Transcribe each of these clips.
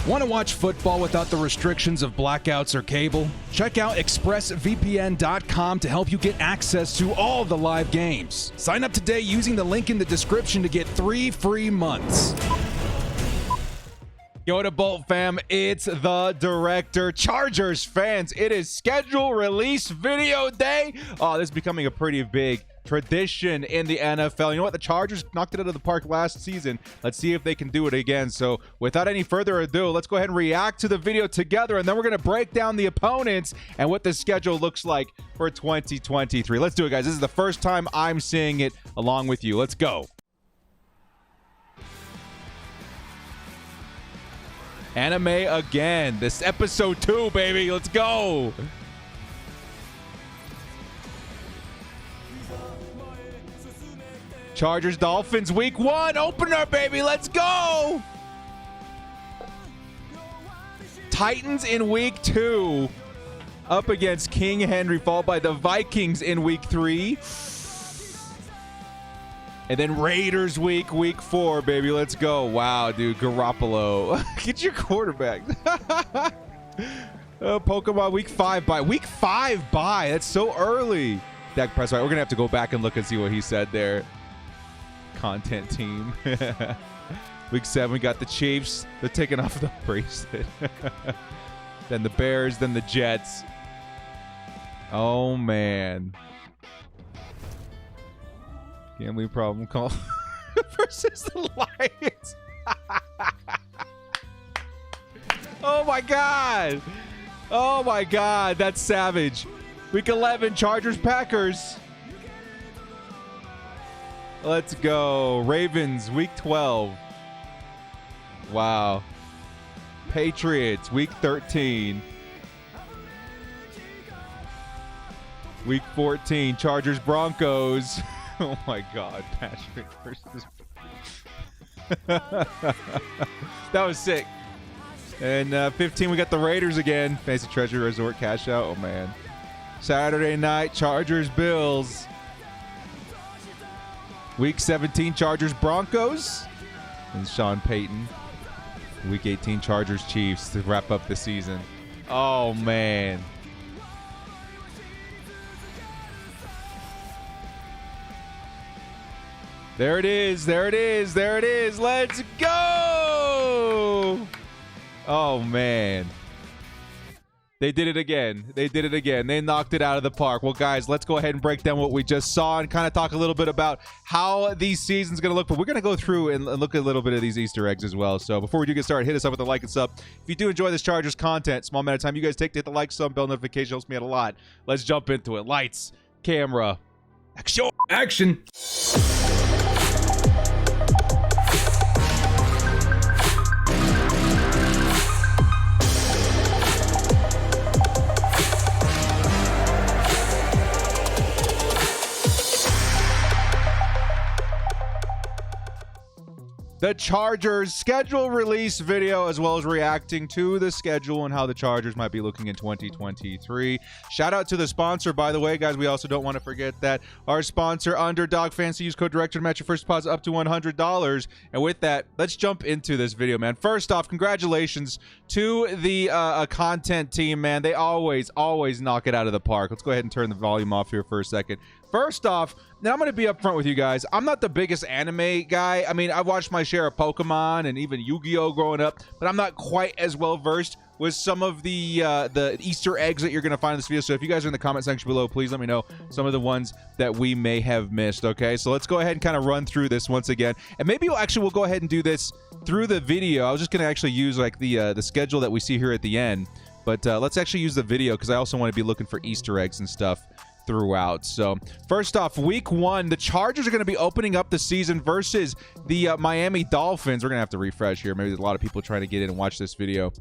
Want to watch football without the restrictions of blackouts or cable? Check out expressvpn.com to help you get access to all the live games. Sign up today using the link in the description to get 3 free months. Yo, to Bolt fam, it's the director. Chargers fans, it is schedule release video day. Oh, this is becoming a pretty big tradition in the NFL. You know what? The Chargers knocked it out of the park last season. Let's see if they can do it again. So without any further ado, let's go ahead and react to the video together, and then we're going to break down the opponents and what the schedule looks like for 2023. Let's do it, guys. This is the first time I'm seeing it along with you. Let's go. Anime again. This episode 2, baby. Let's go. Chargers Dolphins week 1 opener, baby. Let's go. Titans in week 2 up against King Henry, followed by the Vikings in week 3. And then Raiders week 4, baby. Let's go. Wow, dude. Garoppolo. Get your quarterback. Pokemon week 5 bye. Week 5 bye. That's so early. Dak Prescott. We're going to have to go back and look and see what he said there. Content team. Week 7, we got the Chiefs. They're taking off the bracelet. Then the Bears. Then the Jets. Oh, man. Gambling problem call versus the Lions. Oh my god. Oh my god. That's savage. Week 11, Chargers Packers. Let's go. Ravens, week 12. Wow. Patriots, week 13. Week 14, Chargers Broncos. Oh my god, Patrick versus that was sick. And 15, we got the Raiders again. Fancy Treasure Resort cash out. Oh man. Saturday night, Chargers Bills. Week 17, Chargers Broncos. And Sean Payton. Week 18, Chargers Chiefs to wrap up the season. Oh man. There it is. There it is. There it is. Let's go. Oh, man. They did it again. They did it again. They knocked it out of the park. Well, guys, let's go ahead and break down what we just saw and kind of talk a little bit about how these seasons going to look. But we're going to go through and look at a little bit of these Easter eggs as well. So before we do get started, hit us up with a like and sub. If you do enjoy this Chargers content, small amount of time you guys take to hit the like, sub, bell notification helps me out a lot. Let's jump into it. Lights, camera, action. Action. The Chargers schedule release video, as well as reacting to the schedule and how the Chargers might be looking in 2023. Shout out to the sponsor, by the way, guys. We also don't want to forget that our sponsor, Underdog Fantasy. Use code director to match your first deposit up to $100. And with that, let's jump into this video, man. First off, congratulations to the content team, man. They always knock it out of the park. Let's go ahead and turn the volume off here for a second. First off, now I'm going to be upfront with you guys. I'm not the biggest anime guy. I mean, I've watched my share of Pokemon and even Yu-Gi-Oh growing up, but I'm not quite as well versed with some of the Easter eggs that you're going to find in this video. So if you guys are in the comment section below, please let me know some of the ones that we may have missed, okay? So let's go ahead and kind of run through this once again. And maybe we'll go ahead and do this through the video. I was just going to actually use like the schedule that we see here at the end. But let's actually use the video because I also want to be looking for Easter eggs and stuff throughout. So first off, week 1, the Chargers are going to be opening up the season versus the Miami Dolphins. We're gonna have to refresh here. Maybe there's a lot of people trying to get in and watch this video.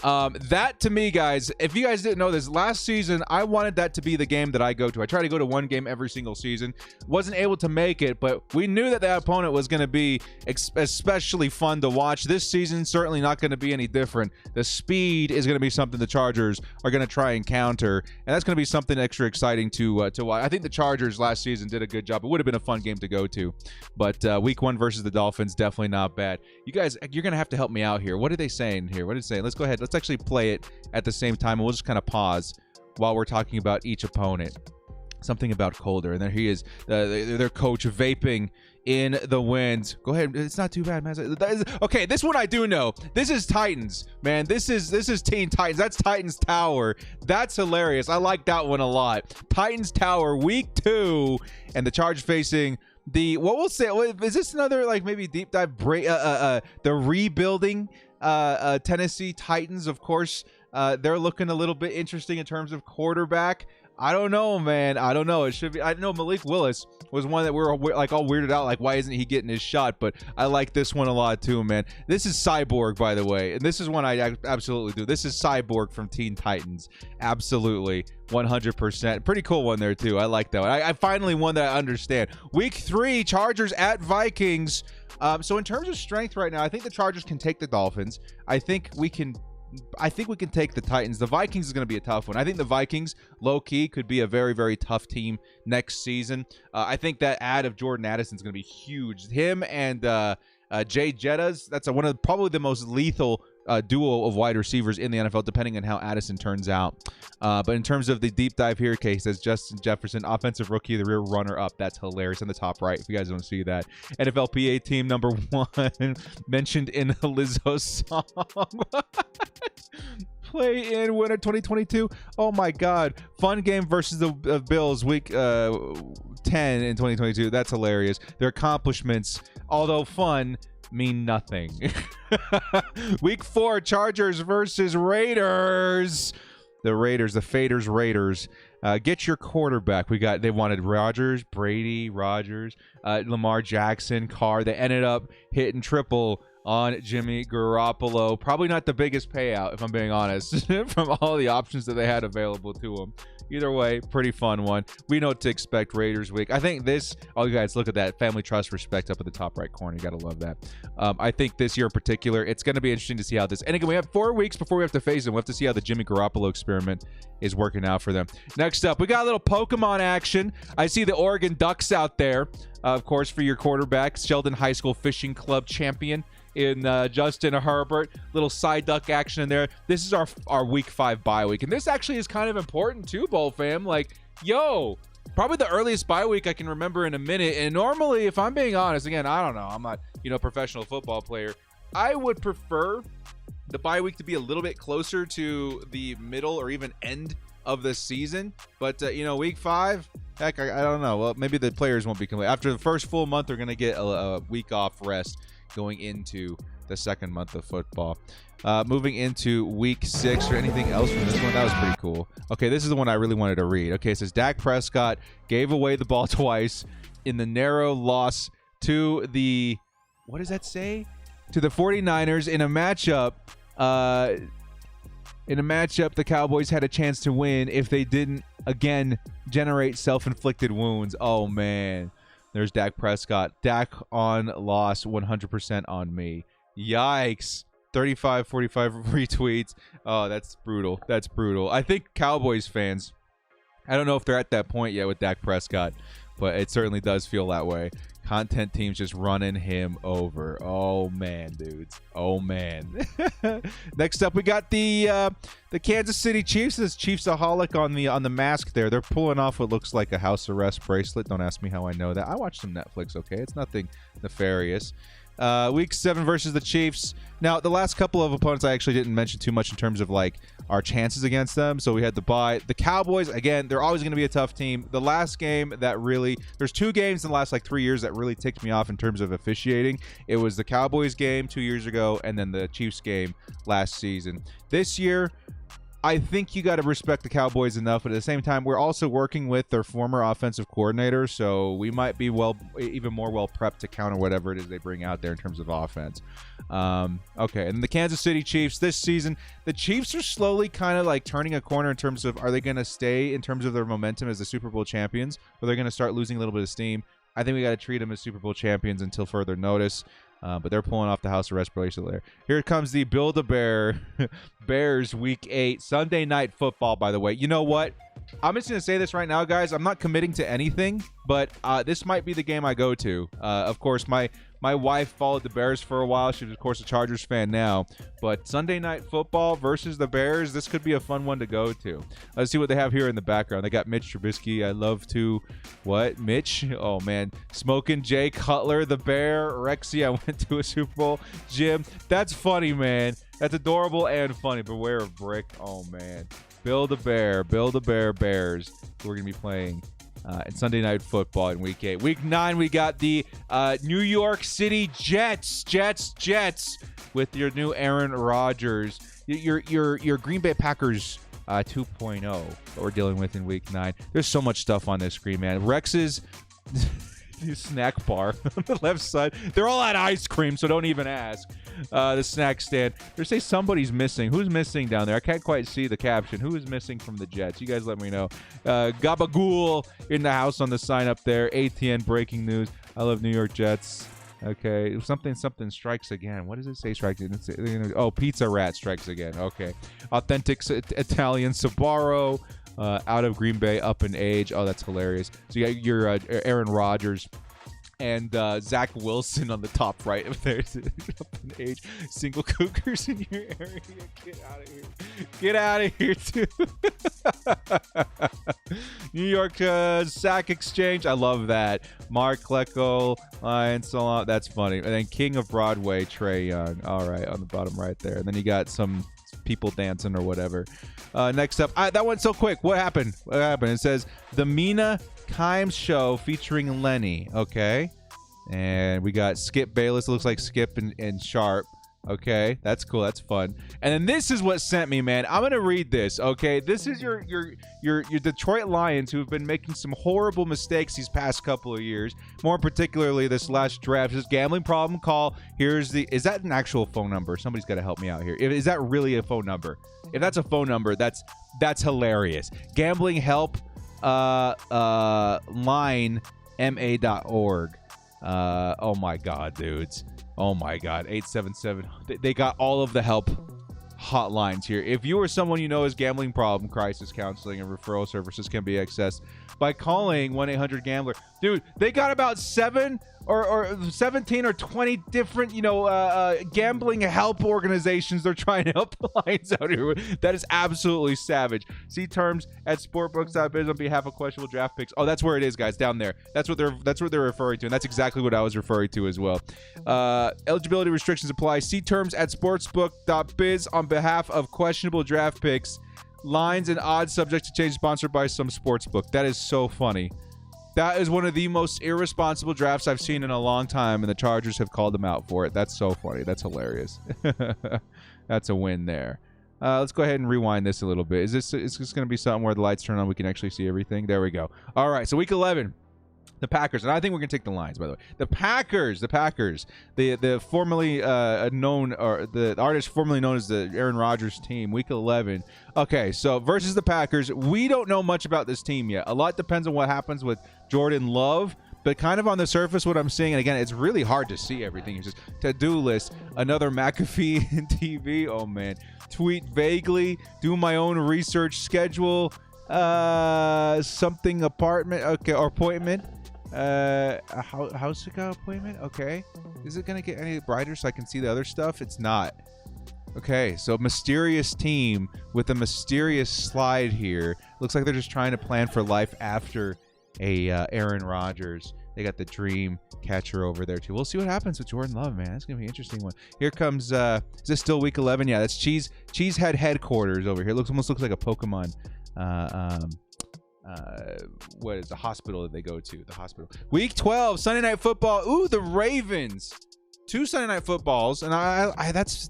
That to me, guys, if you guys didn't know this, last season I wanted that to be the game that I go to. I try to go to one game every single season. Wasn't able to make it, but we knew that that opponent was going to be especially fun to watch. This season certainly not going to be any different. The speed is going to be something the Chargers are going to try and counter, and that's going to be something extra exciting to to watch. I think the Chargers last season did a good job. It would have been a fun game to go to, but week 1 versus the Dolphins, definitely not bad. You guys, you're gonna have to help me out here. What are they saying here? What are they saying? Let's go ahead. Let's actually play it at the same time, and we'll just kind of pause while we're talking about each opponent. Something about colder, and there he is, their coach vaping in the wind. Go ahead, it's not too bad, man. Okay, this one I do know. This is Titans, man. This is Teen Titans. That's Titans Tower. That's hilarious. I like that one a lot. Titans Tower, week 2, and the Chargers facing the, what we'll say, is this another like maybe deep dive the rebuilding Tennessee Titans? Of course, they're looking a little bit interesting in terms of quarterback. I don't know, man. I don't know. It should be. I know Malik Willis was one that we were like all weirded out. Like, why isn't he getting his shot? But I like this one a lot too, man. This is Cyborg, by the way, and this is one I absolutely do. This is Cyborg from Teen Titans. Absolutely, 100%. Pretty cool one there too. I like that one. I finally one that I understand. Week 3, Chargers at Vikings. So in terms of strength right now, I think the Chargers can take the Dolphins. I think we can take the Titans. The Vikings is going to be a tough one. I think the Vikings, low-key, could be a very, very tough team next season. I think that add of Jordan Addison is going to be huge. Him and Jay Jettas, that's one of probably the most lethal duo of wide receivers in the NFL, depending on how Addison turns out. But in terms of the deep dive here, okay, he says Justin Jefferson, offensive rookie of the year, runner-up. That's hilarious on the top right, if you guys don't see that. NFLPA team number 1, mentioned in Lizzo's song. Play in winter 2022. Oh my God. Fun game versus the Bills week 10 in 2022. That's hilarious. Their accomplishments, although fun, mean nothing. Week 4, Chargers versus Raiders. The Raiders, the Faders Raiders. Get your quarterback. They wanted Rodgers, Brady, Lamar Jackson, Carr. They ended up hitting triple on Jimmy Garoppolo. Probably not the biggest payout, if I'm being honest, from all the options that they had available to him. Either way, pretty fun one. We know what to expect Raiders week. I think this, oh, you guys, look at that. Family Trust Respect up at the top right corner. You got to love that. I think this year in particular, it's going to be interesting to see how this, and again, we have 4 weeks before we have to face them. We have to see how the Jimmy Garoppolo experiment is working out for them. Next up, we got a little Pokemon action. I see the Oregon Ducks out there, of course, for your quarterback, Sheldon High School Fishing Club champion in Justin Herbert. Little side duck action in there. This is our week 5 bye week, and this actually is kind of important too, Bowl fam. Like, yo, probably the earliest bye week I can remember in a minute. And normally, if I'm being honest, again, I don't know, I'm not, a professional football player. I would prefer the bye week to be a little bit closer to the middle or even end of the season. But week 5, heck, I don't know. Well, maybe the players won't be complete. After the first full month, they're gonna get a week off rest going into the second month of football. Moving into week 6, or anything else from this one? That was pretty cool. Okay, this is the one I really wanted to read. Okay, it says Dak Prescott gave away the ball twice in the narrow loss to the, what does that say? To the 49ers in a matchup. The Cowboys had a chance to win if they didn't, again, generate self-inflicted wounds. Oh, man. There's Dak Prescott. Dak on loss, 100% on me. Yikes. 35, 45 retweets. Oh, that's brutal. That's brutal. I think Cowboys fans, I don't know if they're at that point yet with Dak Prescott, but it certainly does feel that way. Content teams just running him over. Oh, man, dudes. Oh, man. Next up, we got the Kansas City Chiefs. This Chiefsaholic on the mask there. They're pulling off what looks like a house arrest bracelet. Don't ask me how I know that. I watched some Netflix, okay? It's nothing nefarious. Week 7 versus the Chiefs. Now, the last couple of opponents I actually didn't mention too much in terms of like our chances against them. So we had the bye. The Cowboys, again, they're always going to be a tough team. The last game that really, there's 2 games in the last like 3 years that really ticked me off in terms of officiating. It was the Cowboys game 2 years ago, and then the Chiefs game last season. This year, I think you got to respect the Cowboys enough, but at the same time, we're also working with their former offensive coordinator, so we might be even more well prepped to counter whatever it is they bring out there in terms of offense. Okay, and the Kansas City Chiefs this season, the Chiefs are slowly kind of like turning a corner in terms of, are they going to stay in terms of their momentum as the Super Bowl champions, or they're going to start losing a little bit of steam? I think we got to treat them as Super Bowl champions until further notice. But they're pulling off the House of Respiration there. Here comes the Build-A-Bear Bears Week 8 Sunday Night Football, by the way. You know what? I'm just going to say this right now, guys. I'm not committing to anything, but this might be the game I go to. Of course, my wife followed the Bears for a while. She's, of course, a Chargers fan now. But Sunday Night Football versus the Bears, this could be a fun one to go to. Let's see what they have here in the background. They got Mitch Trubisky. I love to... What? Mitch? Oh, man. Smoking Jay Cutler, the Bear. Rexy, I went to a Super Bowl. Jim, that's funny, man. That's adorable and funny. Beware of Brick. Oh, man. Build-A-Bear Bears. We're going to be playing... and Sunday Night Football in Week 8. Week 9, we got the New York City Jets with your new Aaron Rodgers. Your Green Bay Packers 2.0 that we're dealing with in Week 9. There's so much stuff on this screen, man. Rex's snack bar on the left side. They're all at ice cream, so don't even ask. The snack stand. They say somebody's missing. Who's missing down there? I can't quite see the caption. Who is missing from the Jets? You guys let me know. Gabagool in the house on the sign up there. ATN breaking news. I love New York Jets. Okay, something strikes again. What does it say strikes? Oh, Pizza Rat strikes again. Okay. Authentic Italian Sbarro. Out of Green Bay, up in age. Oh, that's hilarious. So you got your Aaron Rodgers and Zach Wilson on the top right of there. Up in age. Single Cougars in your area. Get out of here. Get out of here, too. New York Sack Exchange. I love that. Mark Klecko, Lions, so on. That's funny. And then King of Broadway, Trae Young. All right, on the bottom right there. And then you got some people dancing or whatever. Next up, that went so quick. What happened? It says the Mina Kimes Show featuring Lenny. Okay, and we got Skip Bayless. It looks like Skip and Sharp. Okay, that's cool. That's fun. And then this is what sent me, man. I'm gonna read this. Okay, this is your Detroit Lions, who have been making some horrible mistakes these past couple of years. More particularly this last draft. This gambling problem call. Is that an actual phone number? Somebody's got to help me out here. Is that really a phone number? If that's a phone number, that's hilarious. Gambling help line ma.org. Oh my god, dudes. Oh my god, 877. They got all of the help hotlines here. If you or someone you know has gambling problem, crisis counseling and referral services can be accessed by calling 1-800-GAMBLER. Dude, they got about 17 or 20 different, gambling help organizations they're trying to help the Lions out here with. That is absolutely savage. See terms at sportbooks.biz on behalf of questionable draft picks. Oh, that's where it is, guys, down there. That's what they're referring to, and that's exactly what I was referring to as well. Eligibility restrictions apply. See terms at sportsbook.biz on behalf of questionable draft picks. Lines and odds subject to change, sponsored by some sportsbook. That is so funny. That is one of the most irresponsible drafts I've seen in a long time, and the Chargers have called them out for it. That's so funny. That's hilarious. That's a win there. Let's go ahead and rewind this a little bit. Is this going to be something where the lights turn on, we can actually see everything? There we go. All right, so week 11. The Packers, and I think we're going to take the Lions, by the way. The Packers, the formerly known, or the artist formerly known as the Aaron Rodgers team, week 11. Okay, so versus the Packers, we don't know much about this team yet. A lot depends on what happens with Jordan Love, but kind of on the surface, what I'm seeing, and again, it's really hard to see everything. It's just to-do list, another McAfee TV. Oh, man. Tweet vaguely, do my own research schedule, something apartment, okay, or appointment. A house appointment. Okay, is it gonna get any brighter so I can see the other stuff? It's not. Okay, so mysterious team with a mysterious slide here. Looks like they're just trying to plan for life after a Aaron Rodgers. They got the dream catcher over there too. We'll see what happens with Jordan Love, man. That's gonna be an interesting one. Here comes is this still week 11? Yeah, that's Cheesehead headquarters over here. Almost looks like a Pokemon what is the hospital that they go to? The hospital. Week 12, Sunday Night Football. Ooh, the Ravens. 2 Sunday Night Footballs, and I that's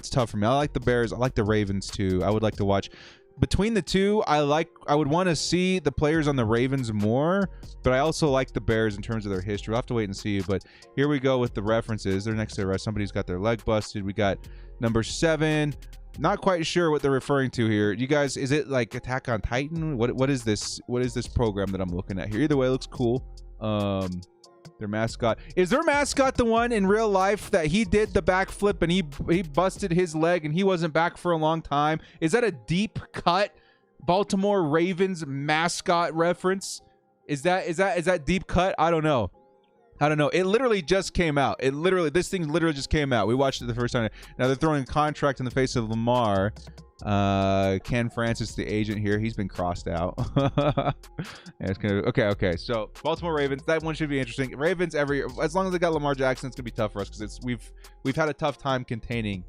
tough for me. I like the Bears. I like the Ravens too. I would like to watch between the two. I would want to see the players on the Ravens more, but I also like the Bears in terms of their history. We'll have to wait and see. But here we go with the references. They're next to the rest. Somebody's got their leg busted. We got number 7. Not quite sure what they're referring to here. You guys, is it like Attack on Titan? What is this? What is this program that I'm looking at here? Either way, it looks cool. They're Their mascot. Is their mascot the one in real life that he did the backflip and he busted his leg and he wasn't back for a long time? Is that a deep cut Baltimore Ravens mascot reference? Is that deep cut? I don't know. It literally just came out. This thing literally just came out. We watched it the first time. Now they're throwing a contract in the face of Lamar. Ken Francis, the agent here, he's been crossed out. Yeah, it's gonna okay. So Baltimore Ravens, that one should be interesting. Ravens as long as they got Lamar Jackson, it's gonna be tough for us because we've had a tough time containing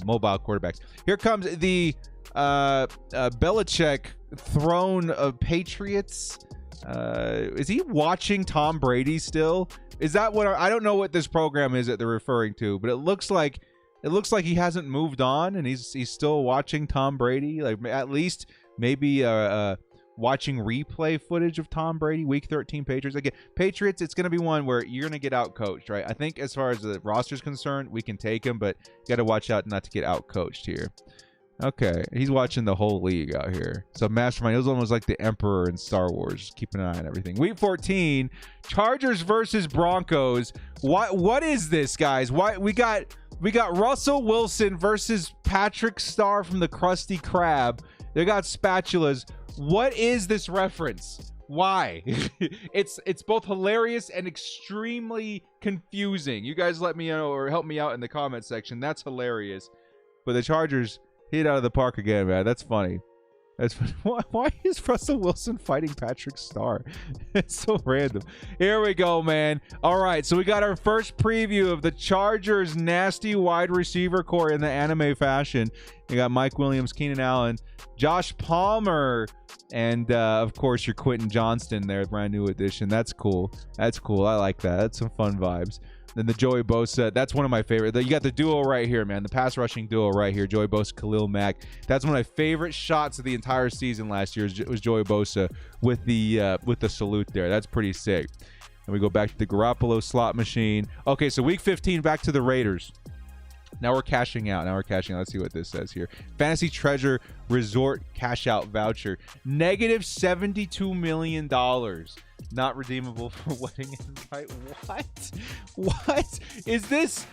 mobile quarterbacks. Here comes the Belichick throne of Patriots. Is he watching Tom Brady still? Is that what I don't know what this program is that they're referring to, but it looks like he hasn't moved on and he's still watching Tom Brady. Like at least maybe watching replay footage of Tom Brady. Week 13 Patriots. Again, Patriots, it's going to be one where you're going to get out coached, right? I think as far as the roster's concerned, we can take him, but you got to watch out not to get out coached here. Okay, he's watching the whole league out here. So Mastermind, he was almost like the Emperor in Star Wars, just keeping an eye on everything. Week 14, Chargers versus Broncos. What is this, guys? Why we got Russell Wilson versus Patrick Star from the Krusty Krab. They got spatulas. What is this reference? Why? It's both hilarious and extremely confusing. You guys let me know or help me out in the comment section. That's hilarious. But the Chargers hit out of the park again, man. That's funny. That's funny. Why is Russell Wilson fighting Patrick Star? It's so random. Here we go, man. All right, so we got our first preview of the Chargers' nasty wide receiver core in the anime fashion. You got Mike Williams, Keenan Allen, Josh Palmer, and of course your Quentin Johnston there, brand new edition. That's cool. That's cool. I like that. That's some fun vibes. Then the Joey Bosa, that's one of my favorite. You got the duo right here, man. The pass rushing duo right here, Joey Bosa, Khalil Mack. That's one of my favorite shots of the entire season last year. Was Joey Bosa with the salute there. That's pretty sick. And we go back to the Garoppolo slot machine. Okay, so week 15, back to the Raiders. Now we're cashing out. Let's see what this says here. Fantasy Treasure Resort cash out voucher. Negative $72 million. Not redeemable for wedding invite. What? Is this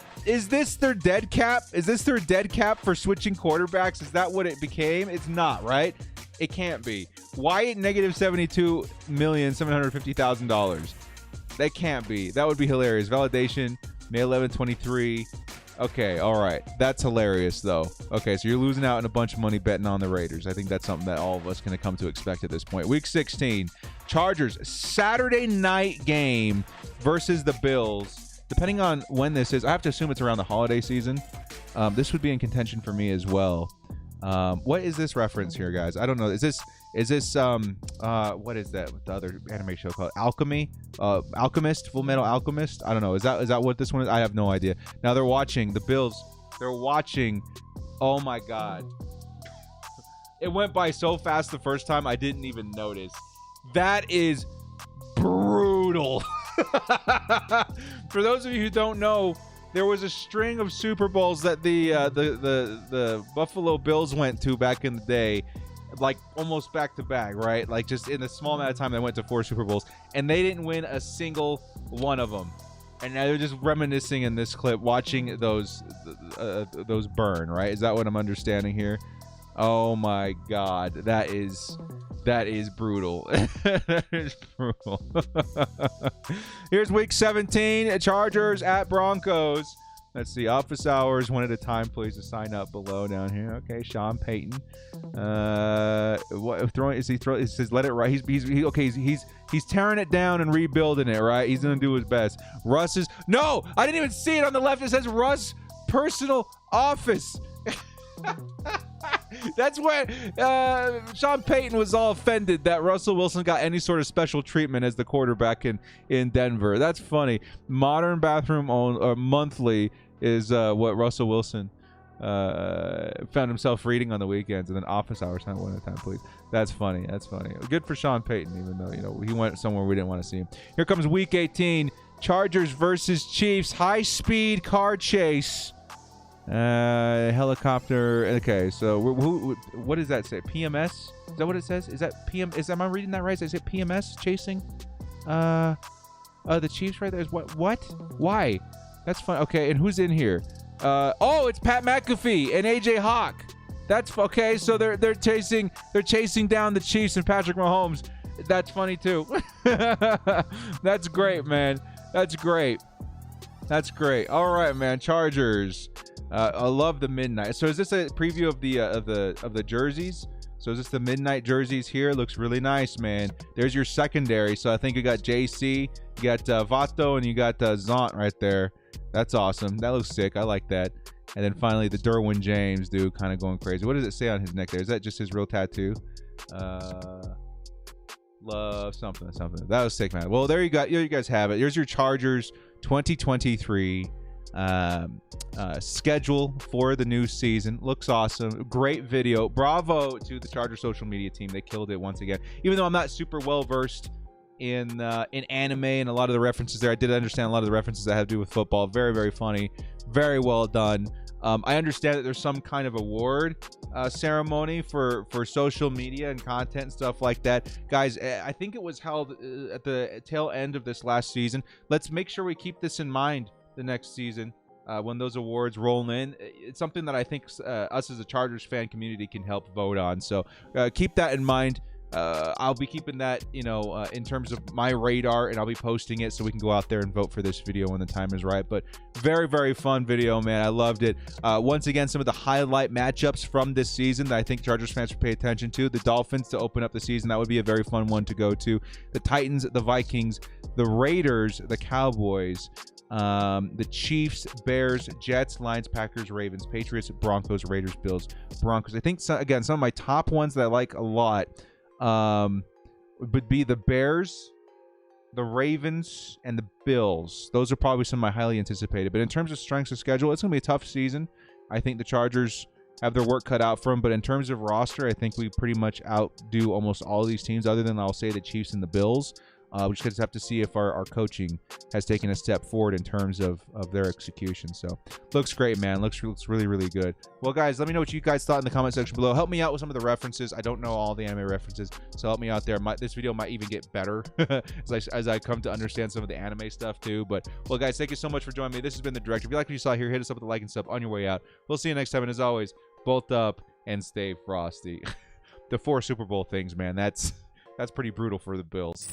their dead cap? Is this their dead cap for switching quarterbacks? Is that what it became? It's not, right? It can't be. Why negative $72,750,000? That can't be. That would be hilarious. Validation, May 11, 23. Okay, all right. That's hilarious, though. Okay, so you're losing out on a bunch of money betting on the Raiders. I think that's something that all of us can come to expect at this point. Week 16, Chargers, Saturday night game versus the Bills. Depending on when this is, I have to assume it's around the holiday season. This would be in contention for me as well. What is this reference here, guys? I don't know. Is this what is that? The other anime show called Alchemy? Alchemist, Full Metal Alchemist? I don't know. Is that what this one is? I have no idea. Now they're watching the Bills. They're watching. Oh my God. It went by so fast the first time I didn't even notice. That is brutal. For those of you who don't know, there was a string of Super Bowls that the Buffalo Bills went to back in the day, like almost back to back, right? Like just in a small amount of time, they went to 4 Super Bowls, and they didn't win a single one of them. And now they're just reminiscing in this clip, watching those burn, right? Is that what I'm understanding here? Oh my God, that is brutal. That is brutal. Here's week 17, Chargers at Broncos. Let's see, office hours, one at a time, please, to sign up below down here. Okay, Sean Payton. What throwing? Is he throwing? He says let it right. He's tearing it down and rebuilding it, right? He's gonna do his best. Russ is no, I didn't even see it on the left. It says Russ personal office. That's where Sean Payton was all offended that Russell Wilson got any sort of special treatment as the quarterback in Denver. That's funny. Modern Bathroom Monthly is what Russell Wilson found himself reading on the weekends, and then office hours, not one at a time, please. That's funny. Good for Sean Payton, even though he went somewhere we didn't want to see him. Here comes week 18, Chargers versus Chiefs, high-speed car chase. Helicopter. Okay, so what does that say? PMS? Is that what it says? Is that PM? Am I reading that right? Is it PMS chasing? The Chiefs right there is what? Why? That's fun. Okay, and who's in here? Oh, it's Pat McAfee and AJ Hawk. That's okay. So they're chasing down the Chiefs and Patrick Mahomes. That's funny too. That's great, man. That's great. All right, man. Chargers. I love the midnight. So is this a preview of the jerseys? So is this the midnight jerseys here? Looks really nice, man. There's your secondary. So I think you got JC, you got Vato, and you got Zont right there. That's awesome. That looks sick. I like that. And then finally the Derwin James dude kind of going crazy. What does it say on his neck there? Is that just his real tattoo? Love something. That was sick, man. Well, there you go. You guys have it. Here's your Chargers 2023 schedule for the new season. Looks awesome. Great video. Bravo to the Charger social media team. They killed it once again. Even though I'm not super well versed in anime and a lot of the references there, I did understand a lot of the references that have to do with football. Very, very funny. Very well done. I understand that there's some kind of award ceremony for social media and content and stuff like that. Guys, I think it was held at the tail end of this last season. Let's make sure we keep this in mind the next season when those awards roll in. It's something that I think us as a Chargers fan community can help vote on. So keep that in mind. I'll be keeping that, in terms of my radar, and I'll be posting it so we can go out there and vote for this video when the time is right. But very, very fun video, man. I loved it. Once again, some of the highlight matchups from this season that I think Chargers fans should pay attention to. The Dolphins to open up the season. That would be a very fun one to go to. The Titans, the Vikings, the Raiders, the Cowboys, the Chiefs, Bears, Jets, Lions, Packers, Ravens, Patriots, Broncos, Raiders, Bills, Broncos. I think, again, some of my top ones that I like a lot would be the Bears, the Ravens, and the Bills. Those are probably some of my highly anticipated. But in terms of strengths of schedule, it's going to be a tough season. I think the Chargers have their work cut out for them. But in terms of roster, I think we pretty much outdo almost all of these teams, other than, I'll say, the Chiefs and the Bills. We just have to see if our coaching has taken a step forward in terms of their execution. So looks great, man. Looks really, really good. Well, guys, let me know what you guys thought in the comment section below. Help me out with some of the references. I don't know all the anime references, so help me out there. This video might even get better as I come to understand some of the anime stuff too. But, well, guys, thank you so much for joining me. This has been The Director. If you like what you saw here, hit us up with a like and sub on your way out. We'll see you next time. And as always, bolt up and stay frosty. The 4 Super Bowl things, man. That's pretty brutal for the Bills.